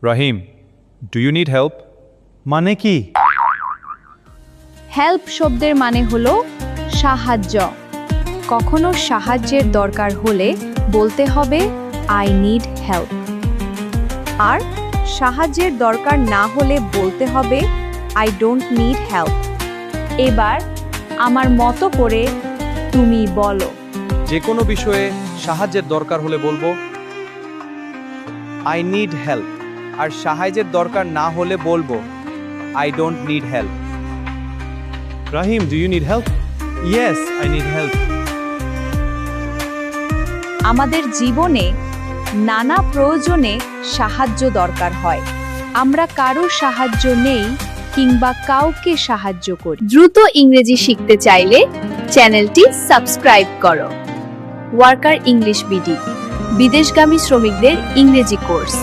Rahim, do you need help? মানে কি? Help শব্দের মানে হলো সাহায্য। কখনো সাহায্যের দরকার হলে বলতে হবে আই নিড হেল্প। আর সাহায্যের দরকার না হলে বলতে হবে আই ডোন্ট নিড হেল্প। এবার আমার মতো করে তুমি বলো। যে কোনো বিষয়ে সাহায্যের দরকার হলে বলবো আই নিড হেল্প, আর সাহায্যের দরকার না হলে বলবো I don't need help. Rahim, do you need help? Yes, I need help. আমাদের জীবনে নানা প্রয়োজনে সাহায্য দরকার হয়। আমরা কারো সাহায্য নেই কিংবা কাউকে সাহায্য করি। দ্রুত ইংরেজি শিখতে চাইলে চ্যানেলটি সাবস্ক্রাইব করো। ওয়ার্কার ইংলিশ বিডি, বিদেশগামী শ্রমিকদের ইংরেজি কোর্স।